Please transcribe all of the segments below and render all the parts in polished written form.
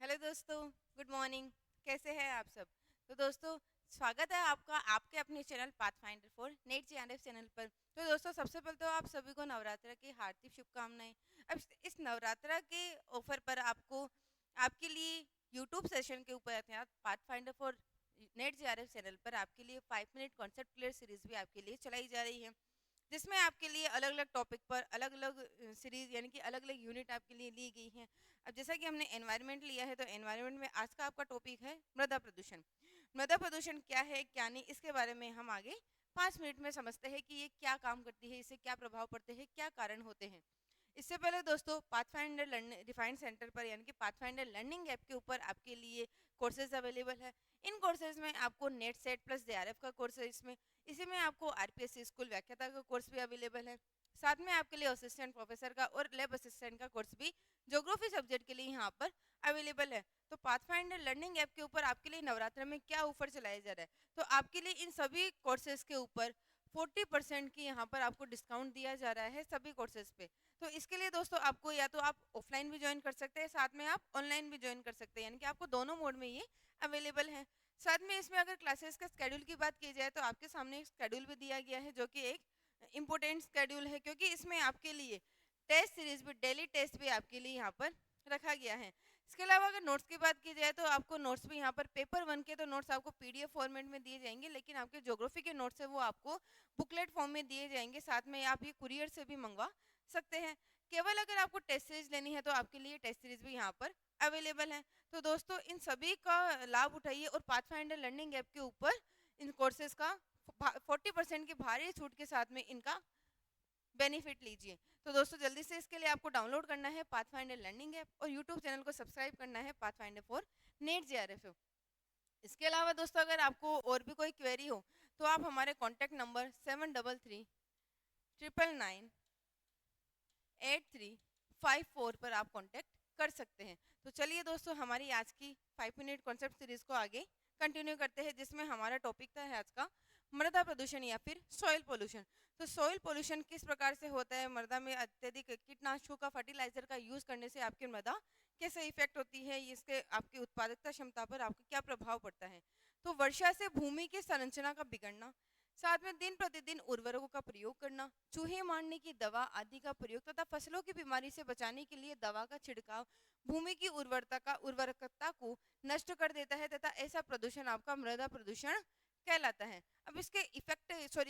Hello दोस्तों, good morning. कैसे हैं आप सब? तो दोस्तों, स्वागत है आपका आपके अपने channel pathfinder for net GRF channel पर। तो दोस्तों, सबसे पहले तो आप सभी को नवरात्रा की हार्दिक शुभकामनाएं। अब इस नवरात्रा के ऑफर पर आपको आपके लिए यूट्यूब सेशन के ऊपर अर्थात pathfinder for net GRF channel पर आपके लिए 5 मिनट कॉन्सेप्ट क्लियर सीरीज भी आपके लिए चलाई जा रही है, जिसमें आपके लिए अलग अलग टॉपिक पर अलग अलग सीरीज यानी कि अलग अलग यूनिट आपके लिए ली गई हैं। अब जैसा कि हमने एनवायरनमेंट लिया है, तो एनवायरनमेंट में आज का आपका टॉपिक है मृदा प्रदूषण। मृदा प्रदूषण क्या है क्या नहीं, इसके बारे में हम आगे 5 मिनट में समझते हैं कि ये क्या काम करती है, इससे क्या प्रभाव पड़ते हैं, क्या कारण होते हैं। इससे पहले दोस्तों, पाथफाइंडर लर्निंग रिफाइंड सेंटर पर यानी कि पाथफाइंडर लर्निंग ऐप के ऊपर आपके लिए कोर्सेज अवेलेबल है। इन कोर्सेज में आपको नेट सेट प्लस जेआरएफ का कोर्स है। इसमें इसी में आपको आरपीएससी स्कूल व्याख्याता का कोर्स भी अवेलेबल है। साथ में आपके लिए असिस्टेंट प्रोफेसर का और लैब असिस्टेंट का कोर्स भी ज्योग्राफी सब्जेक्ट के लिए यहाँ पर अवेलेबल है। तो पाथफाइंडर लर्निंग ऐप के ऊपर आपके लिए नवरात्र में क्या ऑफर चलाया जा रहा है, तो आपके लिए इन सभी कोर्सेज के ऊपर 40% की यहाँ पर आपको डिस्काउंट दिया जा रहा है सभी कोर्सेज पे। तो इसके लिए दोस्तों, आपको या तो आप ऑफलाइन भी ज्वाइन कर सकते हैं, साथ में आप ऑनलाइन भी ज्वाइन कर सकते हैं, यानी कि आपको दोनों मोड में ये अवेलेबल है। साथ में इसमें अगर क्लासेस का स्केड्यूल की बात की जाए, तो आपके सामने एक स्केड्यूल भी दिया गया है, जो कि एक इम्पोर्टेंट स्केड्यूल है, क्योंकि इसमें आपके लिए टेस्ट सीरीज भी, डेली टेस्ट भी आपके लिए यहाँ पर रखा गया है। इसके अलावा अगर नोट्स की बात की जाए, तो आपको नोट्स भी यहाँ पर पेपर 1 के तो नोट्स आपको पीडीएफ फॉर्मेट में दिए जाएंगे, लेकिन आपके ज्योग्राफी के नोट्स है वो आपको बुकलेट फॉर्म में दिए जाएंगे। साथ में आप ये कुरियर से भी मंगवा सकते हैं। केवल अगर आपको टेस्ट सीरीज लेनी है, तो आपके लिए टेस्ट सीरीज भी यहाँ पर अवेलेबल है। तो दोस्तों, इन सभी का लाभ उठाइए और पाथफाइंडर लर्निंग ऐप के ऊपर इन कोर्सेज का 40% की भारी छूट के साथ में इनका बेनिफिट लीजिए। तो दोस्तों, जल्दी से इसके लिए आपको डाउनलोड करना है पाथफाइंडर लर्निंग ऐप और यूट्यूब चैनल को सब्सक्राइब करना है पाथफाइंडर फॉर नेट जीआरएफ। इसके अलावा दोस्तों, अगर आपको और भी कोई क्वेरी हो, तो आप हमारे कॉन्टैक्ट नंबर 7339898354 पर आप कांटेक्ट कर सकते हैं। तो चलिए दोस्तों, हमारी आज की 5 मिनट कॉन्सेप्ट सीरीज को आगे कंटिन्यू करते हैं, जिसमें हमारा टॉपिक था आज का मृदा प्रदूषण या फिर सॉइल पोल्यूशन। तो सॉइल पोल्यूशन किस प्रकार से होता है, मृदा में अत्यधिक कीटनाशकों का, फर्टिलाइजर का यूज करने से आपकी मृदा कैसे इफेक्ट होती है, इसके आपकी उत्पादकता क्षमता पर आपका क्या प्रभाव पड़ता है। तो वर्षा से भूमि की संरचना का बिगड़ना, साथ में दिन प्रतिदिन उर्वरकों का प्रयोग करना, चूहे मारने की दवा आदि का प्रयोग तथा फसलों की बीमारी से बचाने के लिए दवा का छिड़काव भूमि की उर्वरकता को नष्ट कर देता है, तथा ऐसा प्रदूषण आपका मृदा प्रदूषण कहलाता है। अब इसके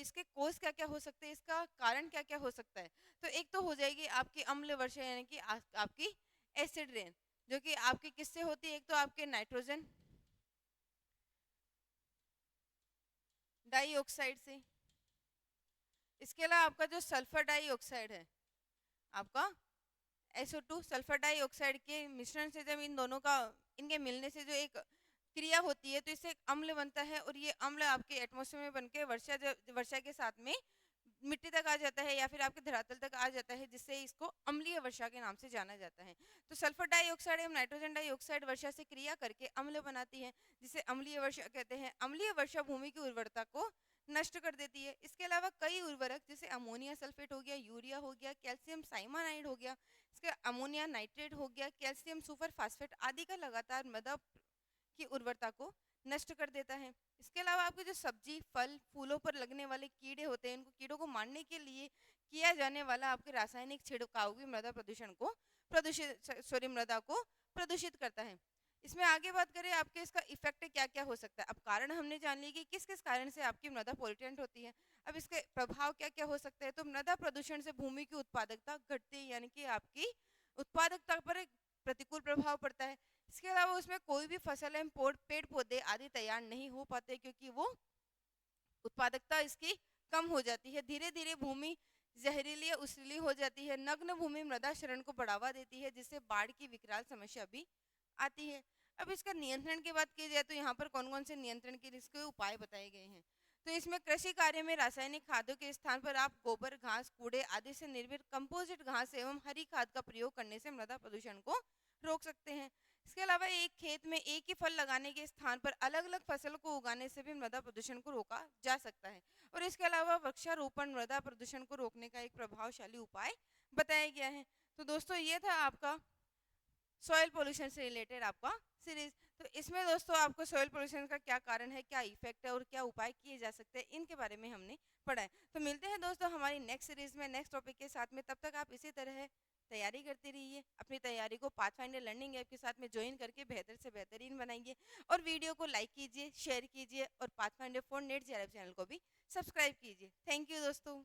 इसके कोज क्या क्या हो सकते हैं, इसका कारण क्या क्या हो सकता है। तो एक तो हो जाएगी आपकी अम्ल वर्षा, यानी कि आपकी एसिड रेन, जो कि आपकी किससे होती है, एक तो आपके नाइट्रोजन डाइऑक्साइड से। इसके अलावा आपका जो सल्फर डाइऑक्साइड है, आपका SO2 सल्फर डाइऑक्साइड के मिश्रण से, जब इन दोनों का इनके मिलने से जो एक क्रिया होती है, तो इससे एक अम्ल बनता है, और ये अम्ल आपके एटमॉस्फेयर में बनके वर्षा के साथ में मिट्टी तक आ जाता है या फिर आपके धरातल तक आ जाता है, जिससे इसको अम्लीय वर्षा के नाम से जाना जाता है। तो सल्फर डाइऑक्साइड एवं नाइट्रोजन डाइऑक्साइड वर्षा से क्रिया करके अम्ल बनाती है, जिसे अम्लीय वर्षा कहते हैं। अम्लीय वर्षा भूमि की उर्वरता को नष्ट कर देती है। इसके अलावा कई उर्वरक, जैसे अमोनिया सल्फेट हो गया, यूरिया हो गया, कैल्शियम साइमानाइड हो गया, इसके अमोनिया नाइट्रेट हो गया, कैल्शियम सुपर फास्फेट आदि का लगातार मृदा की उर्वरता को नष्ट कर देता है। इसके अलावा आपके जो सब्जी फल फूलों पर लगने वाले कीड़े होते हैं, इनको कीड़ों को मारने के लिए किया जाने वाला आपके रासायनिक छिड़काव भी मृदा प्रदूषण को मृदा को प्रदूषित करता है। इसमें आगे बात करें आपके इसका इफेक्ट क्या क्या हो सकता है। अब कारण हमने जान लिया कि किस किस कारण से आपकी मृदा पोल्यूटेंट होती है। अब इसके प्रभाव क्या क्या हो सकते हैं। तो मृदा प्रदूषण से भूमि की उत्पादकता घटती है, यानी कि आपकी उत्पादकता पर एक प्रतिकूल प्रभाव पड़ता है। इसके अलावा उसमें कोई भी फसल एवं पेड़ पौधे आदि तैयार नहीं हो पाते, क्योंकि वो उत्पादकता इसकी कम हो जाती है। धीरे धीरे भूमि जहरीली या उसली हो जाती है। नग्न भूमि मृदा क्षरण को बढ़ावा देती है, जिससे बाढ़ की विकराल समस्या भी आती है। अब इसका नियंत्रण की बात की जाए, तो यहाँ पर कौन कौन से नियंत्रण के इसके उपाय बताए गए हैं। तो इसमें कृषि कार्य में रासायनिक खादों के स्थान पर आप गोबर घास कूड़े आदि से निर्मित कंपोजिट घास एवं हरी खाद का प्रयोग करने से मृदा प्रदूषण को रोक सकते हैं। इसके अलावा एक खेत में एक ही फल लगाने के स्थान पर अलग अलग फसल को उगाने से भी मृदा प्रदूषण को रोका जा सकता है। और इसके अलावा वृक्षारोपण मृदा प्रदूषण को रोकने का एक प्रभावशाली उपाय बताया गया है। तो दोस्तों, ये था आपका सॉइल पोल्यूशन से रिलेटेड आपका सीरीज। तो इसमें दोस्तों आपको सॉइल पोल्यूशन का क्या कारण है, क्या इफेक्ट है और क्या उपाय किए जा सकते हैं, इनके बारे में हमने पढ़ा है। तो मिलते हैं दोस्तों हमारी नेक्स्ट सीरीज में नेक्स्ट टॉपिक के साथ में। तब तक आप इसी तरह तैयारी करते रहिए, अपनी तैयारी को पाथफाइंडर लर्निंग ऐप के साथ में ज्वाइन करके बेहतर से बेहतरीन बनाइए, और वीडियो को लाइक कीजिए, शेयर कीजिए, और pathfinder for net JRF channel को भी सब्सक्राइब कीजिए। थैंक यू दोस्तों।